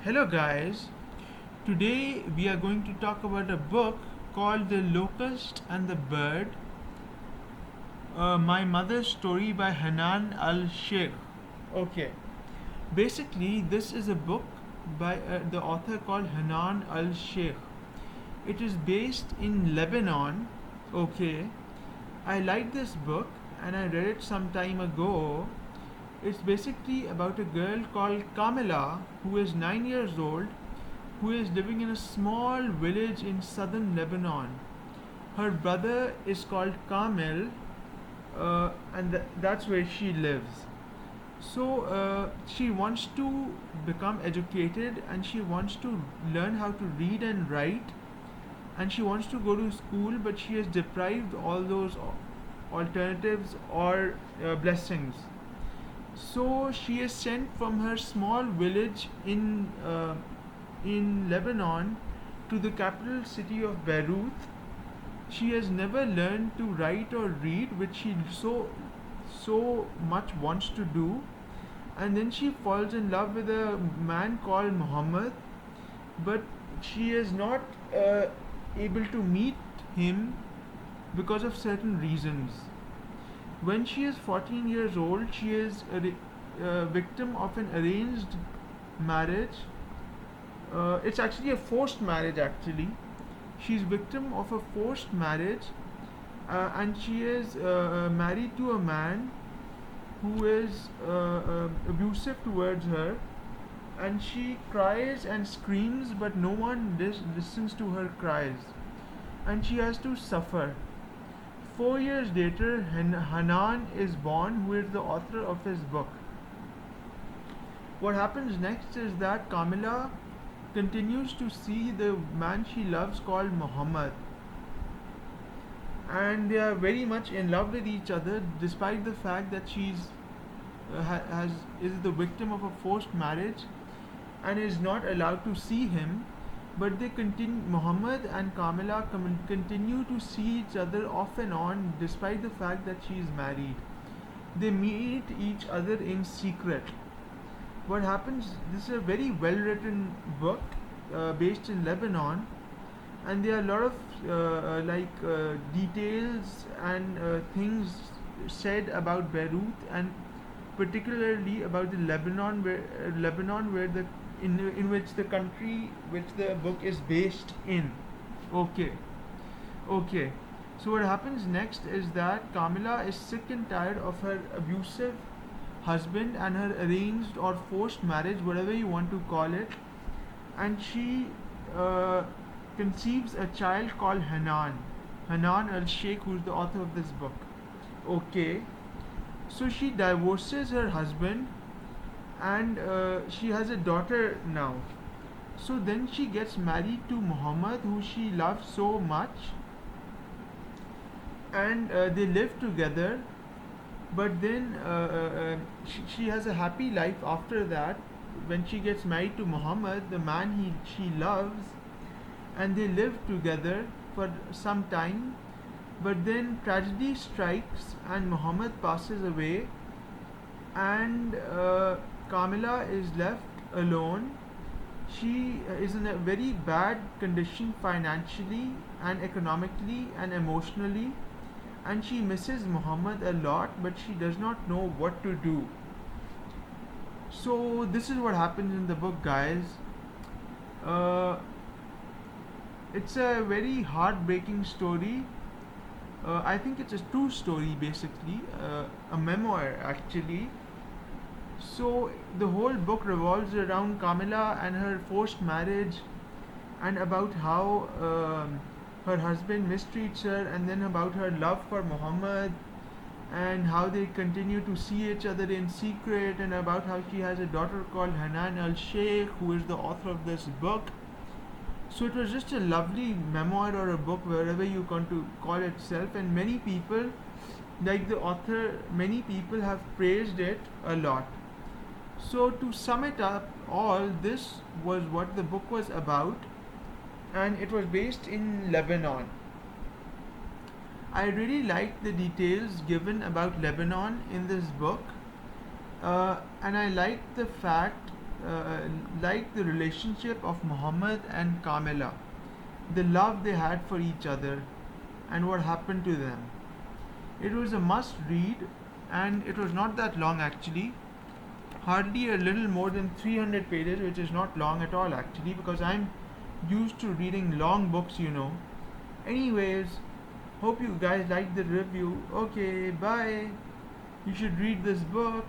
Hello, guys. Today we are going to talk about a book called The Locust and the Bird, My Mother's Story by Hanan al-Shaykh. Okay, basically, this is a book by the author called Hanan al-Shaykh. It is based in Lebanon. Okay, I like this book and I read it some time ago. It's basically about a girl called Kamila who is 9 years old who is living in a small village in southern Lebanon. Her brother is called Kamil, and that's where she lives. So she wants to become educated and she wants to learn how to read and write, and she wants to go to school, but she is deprived all those alternatives or blessings. So she is sent from her small village in Lebanon to the capital city of Beirut. She has never learned to write or read, which she so much wants to do. And then she falls in love with a man called Muhammad, but she is not able to meet him because of certain reasons. When she is 14 years old, she is a victim of an arranged marriage. It's actually a forced marriage, actually. She's victim of a forced marriage, and she is married to a man who is abusive towards her, and she cries and screams, but no one listens to her cries, and she has to suffer. 4 years later, Hanan is born, who is the author of his book. What happens next is that Kamila continues to see the man she loves called Muhammad, and they are very much in love with each other despite the fact that she's has is the victim of a forced marriage and is not allowed to see him. But they continue, Muhammad and Kamila continue to see each other off and on despite the fact that she is married. They meet each other in secret. What happens, this is a very well written book based in Lebanon, and there are a lot of details and things said about Beirut, and particularly about the Lebanon where the in which the country which the book is based in. Okay, okay. So what happens next is that Kamila is sick and tired of her abusive husband and her arranged or forced marriage, whatever you want to call it, and she uh, conceives a child called Hanan al-Shaykh, who is the author of this book. Okay, so she divorces her husband, and she has a daughter now. So then she gets married to Muhammad, who she loves so much, and they live together. But then she has a happy life after that when she gets married to Muhammad, the man she loves, and they live together for some time. But then tragedy strikes and Muhammad passes away, and Kamila is left alone. She is in a very bad condition financially and economically and emotionally, and she misses Muhammad a lot, but she does not know what to do. So, this is what happens in the book, guys. Uh, it's a very heartbreaking story. I think it's a true story, basically, a memoir, actually. So the whole book revolves around Kamila and her forced marriage, and about how her husband mistreats her, and then about her love for Muhammad, and how they continue to see each other in secret, and about how she has a daughter called Hanan al-Shaykh, who is the author of this book. So it was just a lovely memoir or a book, wherever you want to call it itself, and many people, like the author, many people have praised it a lot. So to sum it up, all this was what the book was about, and it was based in Lebanon. I really liked the details given about Lebanon in this book, and I liked the fact uh, like the relationship of Muhammad and Kamila, the love they had for each other, and what happened to them. It was a must read, and it was not that long actually, hardly a little more than 300 pages, which is not long at all actually, because I'm used to reading long books. Anyways, hope you guys liked the review. Okay, bye. You should read this book.